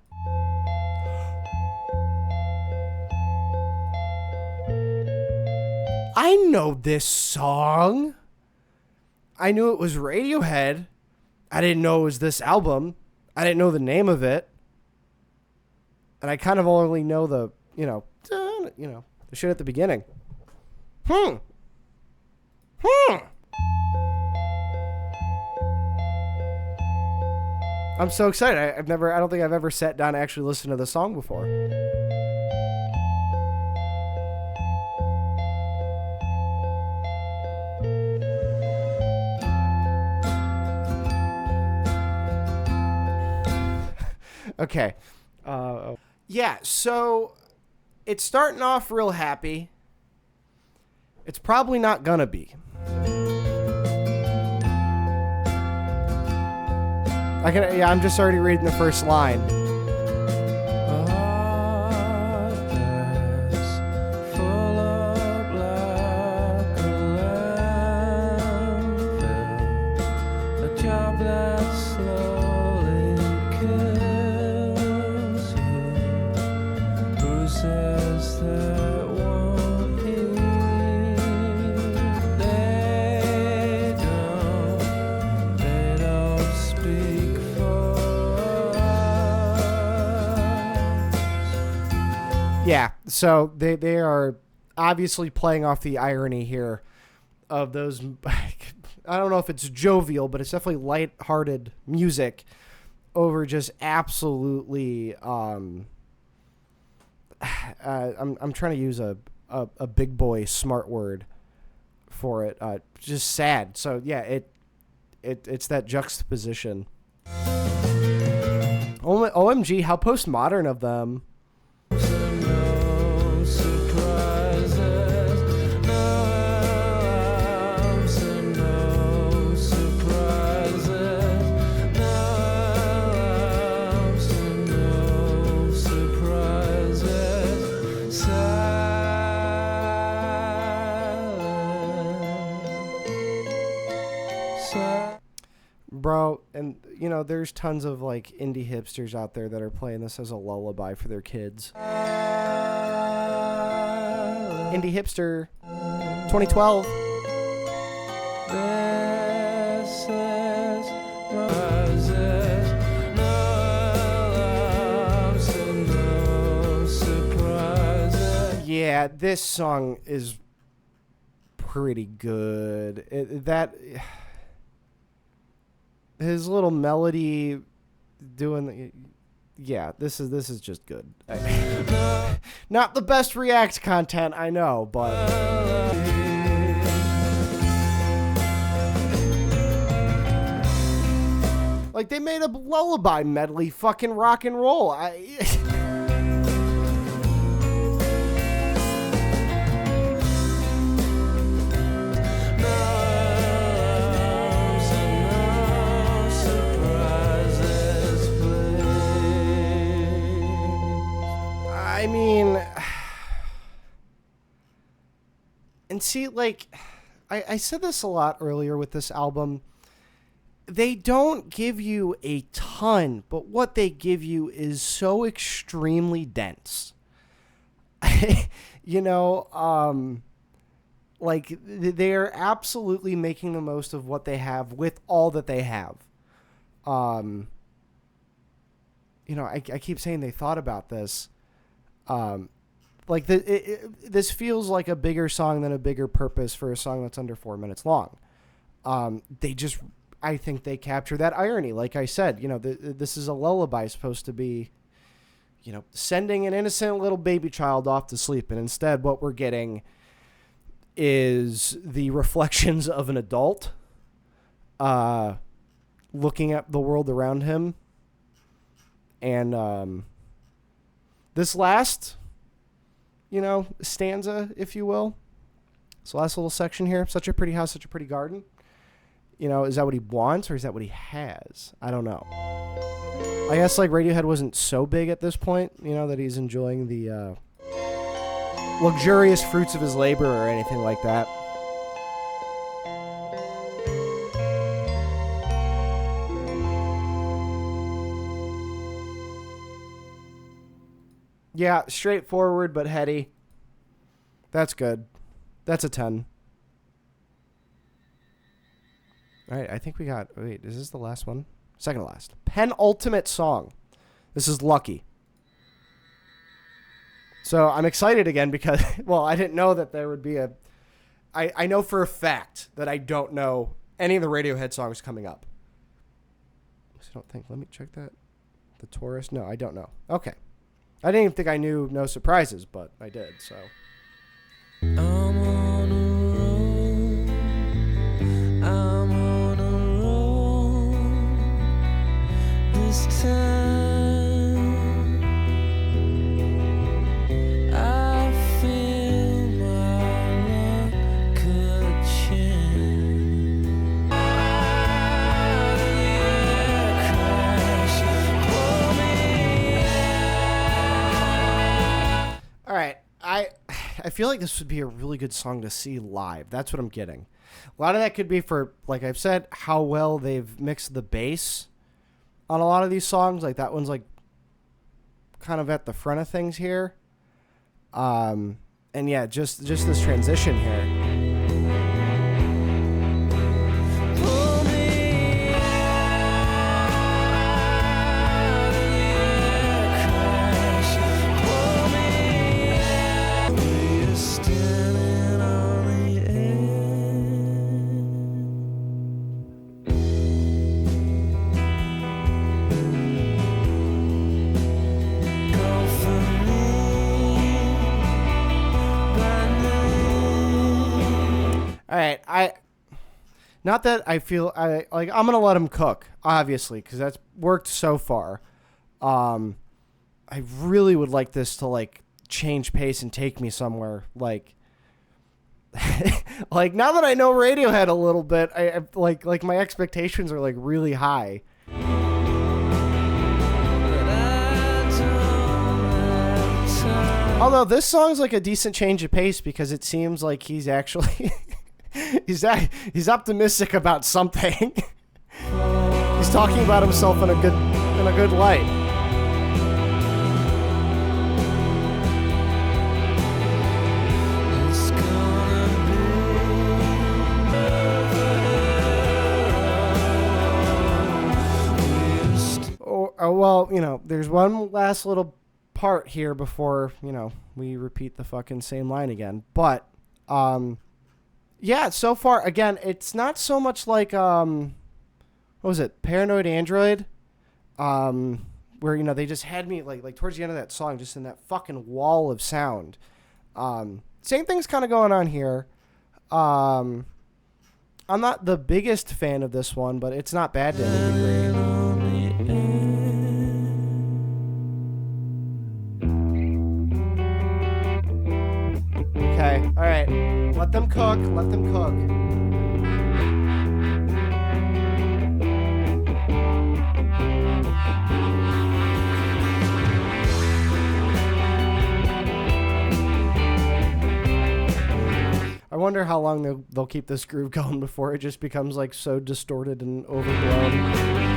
S1: I know this song. I knew it was Radiohead. I didn't know it was this album. I didn't know the name of it. And I kind of only know the shit at the beginning. I'm so excited. I don't think I've ever sat down and actually listened to the song before. Okay. Yeah, so it's starting off real happy. It's probably not gonna be. I'm just already reading the first line. Yeah, so they are obviously playing off the irony here of those. I don't know if it's jovial, but it's definitely lighthearted music over just absolutely. I'm trying to use a big boy smart word for it. Just sad. So yeah, it's that juxtaposition. OMG, how postmodern of them. Bro, and you know, there's tons of like indie hipsters out there that are playing this as a lullaby for their kids. Indie hipster 2012.
S2: This is roses, no loves and no surprises.
S1: Yeah, this song is pretty good. His little melody doing this is just good. Not the best React content, I know, but like they made a lullaby medley fucking rock and roll. I mean, and see, like, I said this a lot earlier with this album. They don't give you a ton, but what they give you is so extremely dense. You know, like, they're absolutely making the most of what they have with all that they have. You know, I keep saying they thought about this. Like this feels like a bigger song than a bigger purpose for a song that's under 4 minutes long. I think they capture that irony. Like I said, you know, this is a lullaby supposed to be, you know, sending an innocent little baby child off to sleep. And instead what we're getting is the reflections of an adult, looking at the world around him. And, this last, you know, stanza, if you will, this last little section here, such a pretty house, such a pretty garden. You know, is that what he wants or is that what he has? I don't know. I guess like Radiohead wasn't so big at this point, you know, that he's enjoying the luxurious fruits of his labor or anything like that. Yeah, straightforward but heady. That's good. That's a 10. All right, I think we got... Wait, is this the last one? Second to last. Penultimate song. This is Lucky. So I'm excited again because... Well, I didn't know that there would be a... I know for a fact that I don't know any of the Radiohead songs coming up. I don't think... Let me check that. The Tourist? No, I don't know. Okay. I didn't even think I knew No Surprises, but I did, so.
S2: I'm on a roll. I'm on a roll. This time I feel my luck could change.
S1: All right, I feel like this would be a really good song to see live. That's what I'm getting. A lot of that could be for, like I've said, how well they've mixed the bass on a lot of these songs. Like that one's like kind of at the front of things here. And yeah, just this transition here. All right, not that I feel I'm gonna let him cook, obviously, because that's worked so far. I really would like this to like change pace and take me somewhere. Like, like now that I know Radiohead a little bit, I like my expectations are like really high. Although this song's like a decent change of pace because it seems like he's actually he's optimistic about something. He's talking about himself in a good light. Well, there's one last little part here before, we repeat the fucking same line again. But, yeah, so far, again, it's not so much like, what was it, Paranoid Android? Where, they just had me, like towards the end of that song, just in that fucking wall of sound. Same thing's kind of going on here. I'm not the biggest fan of this one, but it's not bad to any degree. Okay, all right. Let them cook. I wonder how long they'll keep this groove going before it just becomes like so distorted and overblown.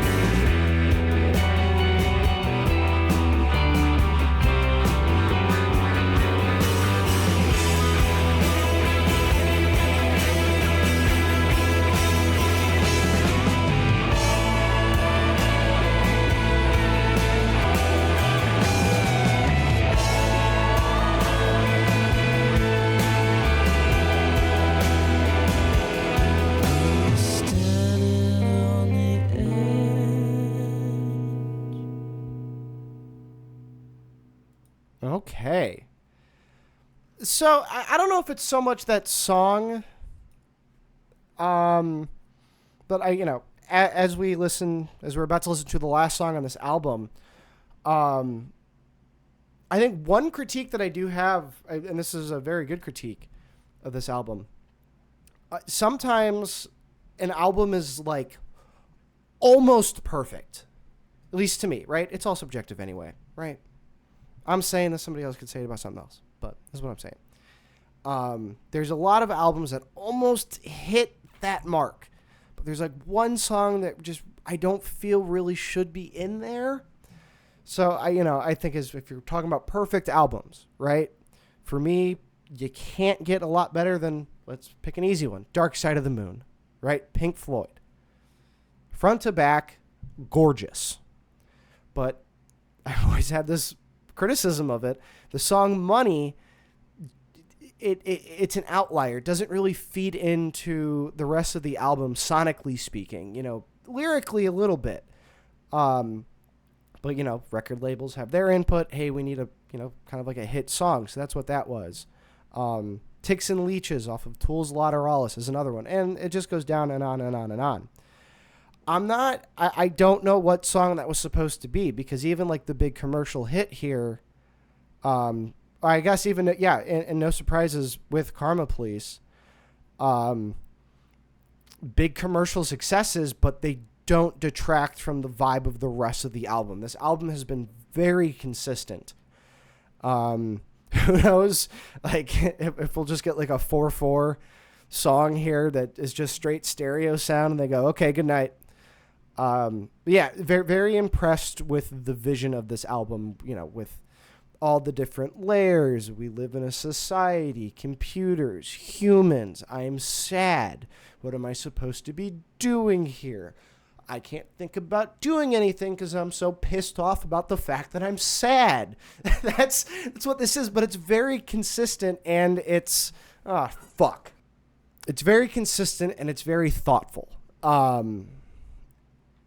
S1: Okay. So, I don't know if it's so much that song, but as we're about to listen to the last song on this album, I think one critique that I do have, and this is a very good critique of this album, sometimes an album is like almost perfect, at least to me, right? It's all subjective anyway, right? I'm saying that somebody else could say it about something else, but this is what I'm saying. There's a lot of albums that almost hit that mark, but there's like one song that just I don't feel really should be in there. So I think if you're talking about perfect albums, right? For me, you can't get a lot better than, let's pick an easy one, Dark Side of the Moon, right? Pink Floyd. Front to back, gorgeous. But I've always had this criticism of it. The song Money, it's an outlier. It doesn't really feed into the rest of the album, sonically speaking. Lyrically a little bit. But, record labels have their input. Hey, we need a, kind of like a hit song. So that's what that was. Ticks and Leeches off of Tool's Lateralis is another one. And it just goes down and on and on and on. I don't know what song that was supposed to be, because even like the big commercial hit here, I guess even, and No Surprises with Karma Police, big commercial successes, but they don't detract from the vibe of the rest of the album. This album has been very consistent. Who knows, like if we'll just get like a 4/4 song here that is just straight stereo sound and they go, okay, good night. Very, very impressed with the vision of this album, with all the different layers. We live in a society, computers, humans. I'm sad. What am I supposed to be doing here? I can't think about doing anything because I'm so pissed off about the fact that I'm sad. That's what this is, but it's very consistent and it's, It's very consistent and it's very thoughtful. And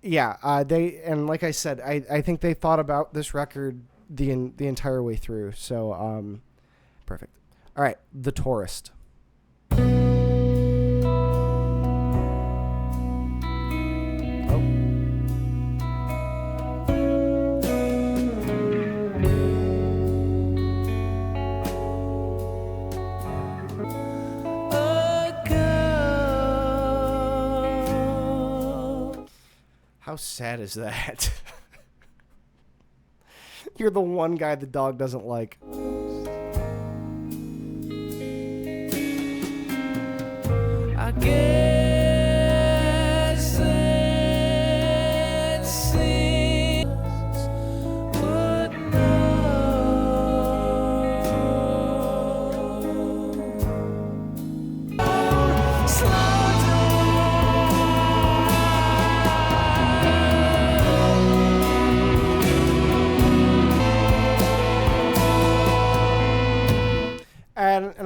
S1: like I said, I think they thought about this record the entire way through. So, perfect. All right, The Tourist. How sad is that? You're the one guy the dog doesn't like.
S2: I guess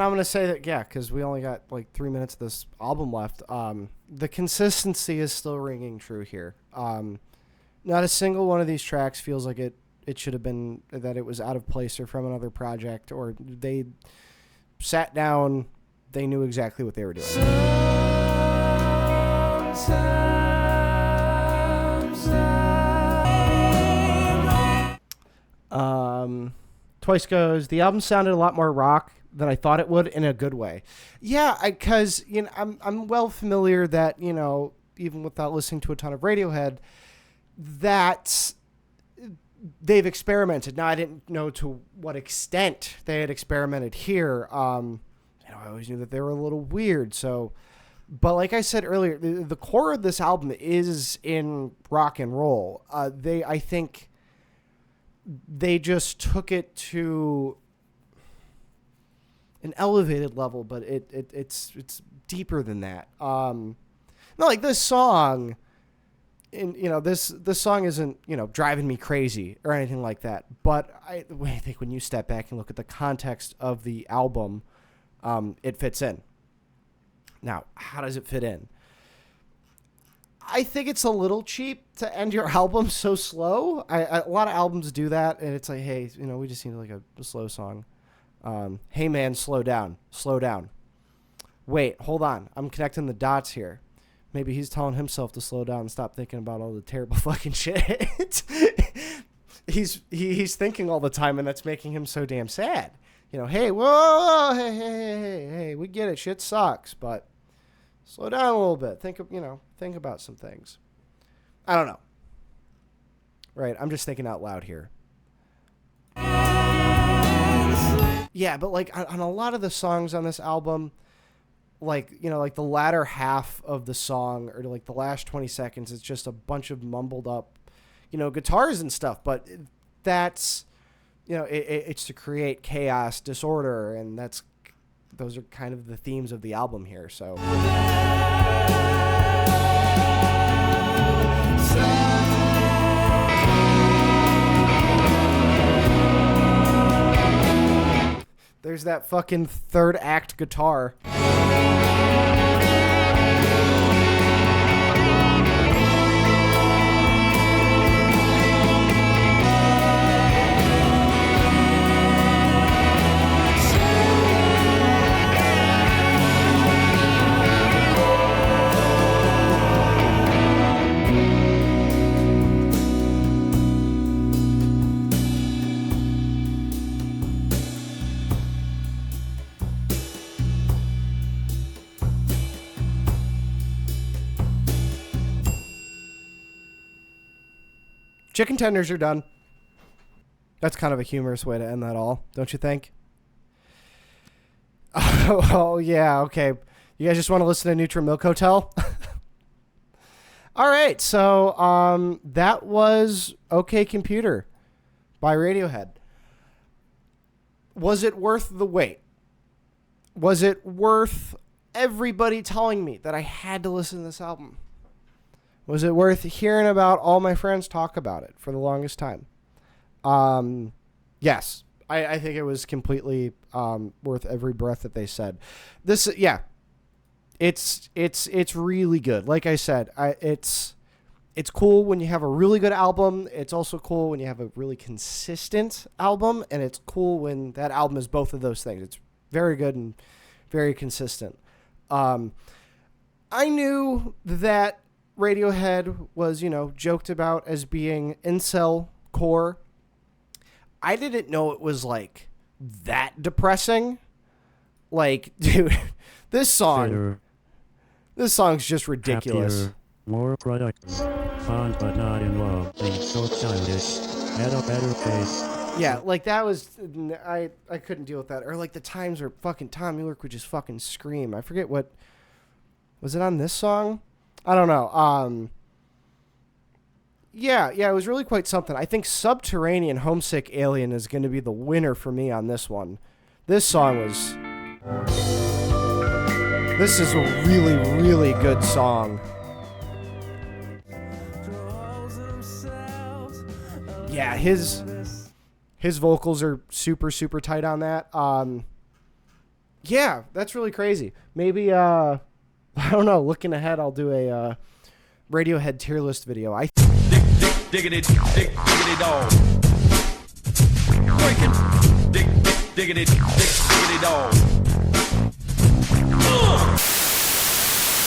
S1: and I'm going to say that, yeah, because we only got like 3 minutes of this album left. The consistency is still ringing true here. Not a single one of these tracks feels like it should have been, that it was out of place or from another project, or they sat down, they knew exactly what they were doing. Twice goes, the album sounded a lot more rock than I thought it would, in a good way. Yeah, because I'm well familiar that, even without listening to a ton of Radiohead, that they've experimented. Now, I didn't know to what extent they had experimented here. I always knew that they were a little weird. So, but like I said earlier, the core of this album is in rock and roll. I think they just took it to an elevated level, but it's deeper than that. Not like this song. And this song isn't driving me crazy or anything like that, but I think when you step back and look at the context of the album, it fits in. Now, how does it fit in? I think it's a little cheap to end your album so slow. A lot of albums do that, and it's like, hey, we just need like a slow song. Hey man, slow down. Wait, hold on, I'm connecting the dots here. Maybe he's telling himself to slow down and stop thinking about all the terrible fucking shit. He's thinking all the time, and that's making him so damn sad. Hey, whoa, hey, we get it. Shit sucks, but slow down a little bit. Think about some things. I don't know. Right, I'm just thinking out loud here. Yeah, but like on a lot of the songs on this album, like the latter half of the song, or like the last 20 seconds, it's just a bunch of mumbled up, guitars and stuff. But that's, it's to create chaos, disorder, and those are kind of the themes of the album here. So. There's that fucking third act guitar. Chicken tenders are done. That's kind of a humorous way to end that all, don't you think? Oh yeah, okay. You guys just want to listen to Neutral Milk Hotel? All right, so that was OK Computer by Radiohead. Was it worth the wait? Was it worth everybody telling me that I had to listen to this album? Was it worth hearing about all my friends talk about it for the longest time? Yes. I think it was completely worth every breath that they said. This, yeah. It's really good. Like I said, it's cool when you have a really good album. It's also cool when you have a really consistent album, and it's cool when that album is both of those things. It's very good and very consistent. I knew that Radiohead was, joked about as being incel core. I didn't know it was like that depressing. Like, dude, this song's just ridiculous.
S3: Happier, more productive, fun but not in love, being so childish, at a better pace.
S1: Yeah, like that was, I couldn't deal with that. Or like the times where fucking Tom York would just fucking scream. I forget what, was it on this song? I don't know. Yeah, it was really quite something. I think Subterranean Homesick Alien is going to be the winner for me on this one. This song was... This is a really, really good song. Yeah, his vocals are super, super tight on that. Yeah, that's really crazy. Maybe, I don't know, looking ahead, I'll do a Radiohead tier list video.
S4: Diggity dog. Breaking. Diggity dog.